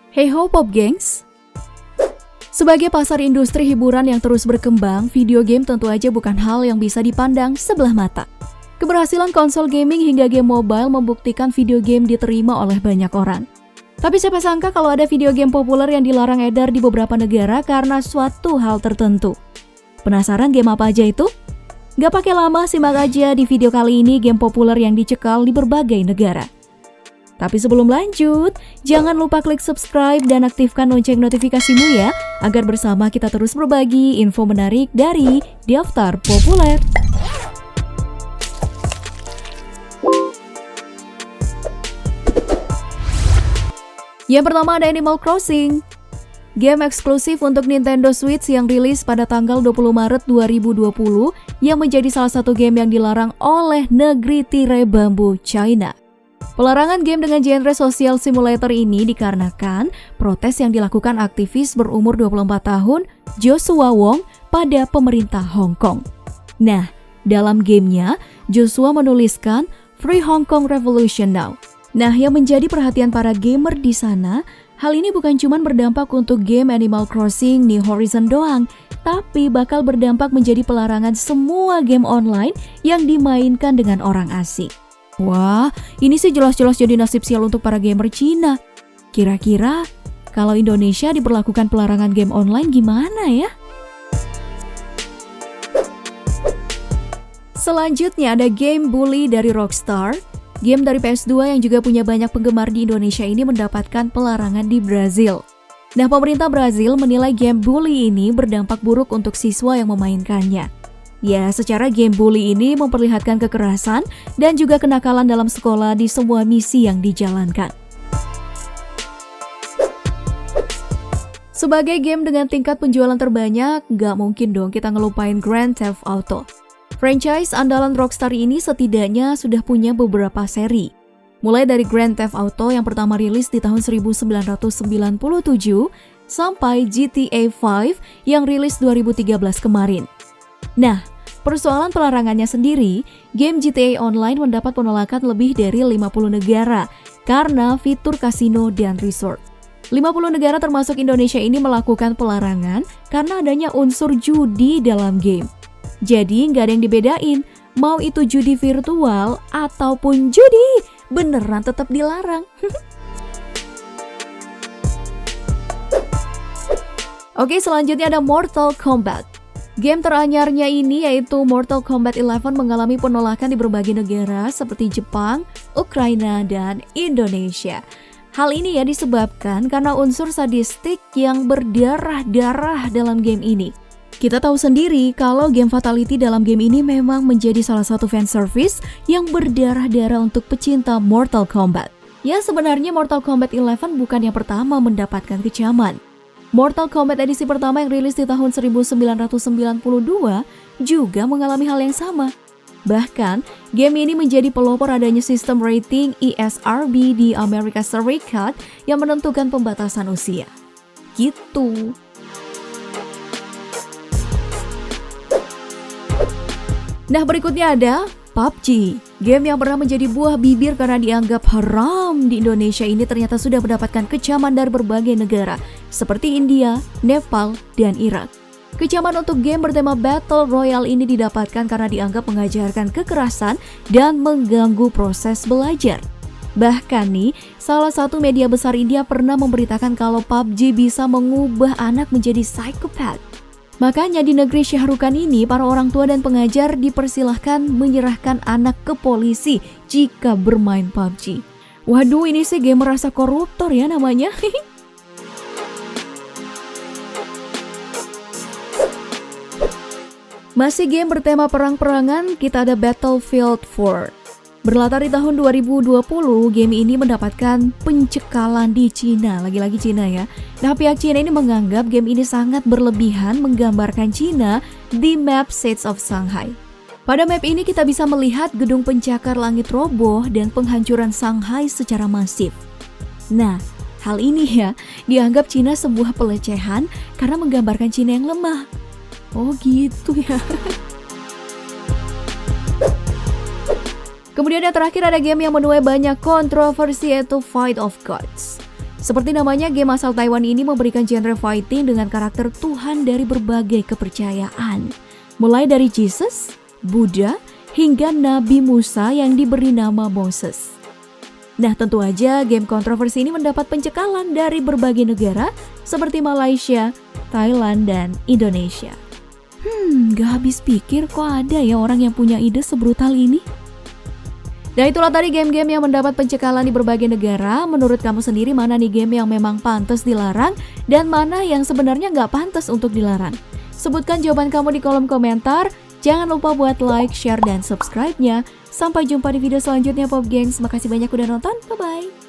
Hey ho Pop Gengs! Sebagai pasar industri hiburan yang terus berkembang, video game tentu aja bukan hal yang bisa dipandang sebelah mata. Keberhasilan konsol gaming hingga game mobile membuktikan video game diterima oleh banyak orang. Tapi siapa sangka kalau ada video game populer yang dilarang edar di beberapa negara karena suatu hal tertentu. Penasaran game apa aja itu? Gak pakai lama, simak aja di video kali ini game populer yang dicekal di berbagai negara. Tapi sebelum lanjut, jangan lupa klik subscribe dan aktifkan lonceng notifikasimu ya, agar bersama kita terus berbagi info menarik dari Daftar Populer. Yang pertama ada Animal Crossing. Game eksklusif untuk Nintendo Switch yang rilis pada tanggal 20 Maret 2020 yang menjadi salah satu game yang dilarang oleh negeri tirai bambu China. Pelarangan game dengan genre social simulator ini dikarenakan protes yang dilakukan aktivis berumur 24 tahun Joshua Wong pada pemerintah Hong Kong. Nah, dalam gamenya Joshua menuliskan Free Hong Kong Revolution Now. Nah, yang menjadi perhatian para gamer di sana, hal ini bukan cuma berdampak untuk game Animal Crossing New Horizon doang, tapi bakal berdampak menjadi pelarangan semua game online yang dimainkan dengan orang asing. Wah, ini sih jelas-jelas jadi nasib sial untuk para gamer Cina. Kira-kira kalau Indonesia diberlakukan pelarangan game online gimana ya? Selanjutnya ada game Bully dari Rockstar. Game dari PS2 yang juga punya banyak penggemar di Indonesia ini mendapatkan pelarangan di Brazil. Nah, pemerintah Brazil menilai game Bully ini berdampak buruk untuk siswa yang memainkannya. Ya, secara game Bully ini memperlihatkan kekerasan dan juga kenakalan dalam sekolah di semua misi yang dijalankan. Sebagai game dengan tingkat penjualan terbanyak, gak mungkin dong kita ngelupain Grand Theft Auto. Franchise andalan Rockstar ini setidaknya sudah punya beberapa seri. Mulai dari Grand Theft Auto yang pertama rilis di tahun 1997 sampai GTA 5 yang rilis 2013 kemarin. Nah, persoalan pelarangannya sendiri, game GTA Online mendapat penolakan lebih dari 50 negara karena fitur kasino dan resort. 50 negara termasuk Indonesia ini melakukan pelarangan karena adanya unsur judi dalam game. Jadi nggak ada yang dibedain, mau itu judi virtual ataupun judi, beneran tetap dilarang. Oke, selanjutnya ada Mortal Kombat. Game teranyarnya ini yaitu Mortal Kombat 11 mengalami penolakan di berbagai negara seperti Jepang, Ukraina, dan Indonesia. Hal ini ya disebabkan karena unsur sadistik yang berdarah-darah dalam game ini. Kita tahu sendiri kalau game Fatality dalam game ini memang menjadi salah satu fanservice yang berdarah-darah untuk pecinta Mortal Kombat. Ya, sebenarnya Mortal Kombat 11 bukan yang pertama mendapatkan kecaman. Mortal Kombat edisi pertama yang rilis di tahun 1992 juga mengalami hal yang sama. Bahkan, game ini menjadi pelopor adanya sistem rating ESRB di Amerika Serikat yang menentukan pembatasan usia. Gitu. Nah, berikutnya ada PUBG. Game yang pernah menjadi buah bibir karena dianggap haram di Indonesia ini ternyata sudah mendapatkan kecaman dari berbagai negara seperti India, Nepal, dan Irak. Kecaman untuk game bertema Battle Royale ini didapatkan karena dianggap mengajarkan kekerasan dan mengganggu proses belajar. Bahkan nih, salah satu media besar India pernah memberitakan kalau PUBG bisa mengubah anak menjadi psikopat. Makanya di negeri Syahrukan ini, para orang tua dan pengajar dipersilahkan menyerahkan anak ke polisi jika bermain PUBG. Waduh, ini sih game merasa koruptor ya namanya. Masih game bertema perang-perangan, kita ada Battlefield 4. Berlatar di tahun 2020, game ini mendapatkan pencekalan di Cina, lagi-lagi Cina ya. Nah, pihak Cina ini menganggap game ini sangat berlebihan menggambarkan Cina di map Siege of Shanghai. Pada map ini kita bisa melihat gedung pencakar langit roboh dan penghancuran Shanghai secara masif. Nah, hal ini ya dianggap Cina sebuah pelecehan karena menggambarkan Cina yang lemah. Oh gitu ya. Kemudian yang terakhir ada game yang menuai banyak kontroversi yaitu Fight of Gods. Seperti namanya, game asal Taiwan ini memberikan genre fighting dengan karakter Tuhan dari berbagai kepercayaan. Mulai dari Jesus, Buddha, hingga Nabi Musa yang diberi nama Moses. Nah, tentu aja game kontroversi ini mendapat pencekalan dari berbagai negara seperti Malaysia, Thailand, dan Indonesia. Gak habis pikir kok ada ya orang yang punya ide sebrutal ini. Nah, itulah tadi game-game yang mendapat pencekalan di berbagai negara. Menurut kamu sendiri mana nih game yang memang pantas dilarang dan mana yang sebenarnya nggak pantas untuk dilarang? Sebutkan jawaban kamu di kolom komentar. Jangan lupa buat like, share, dan subscribe-nya. Sampai jumpa di video selanjutnya Pop Gengs. Makasih banyak udah nonton. Bye-bye.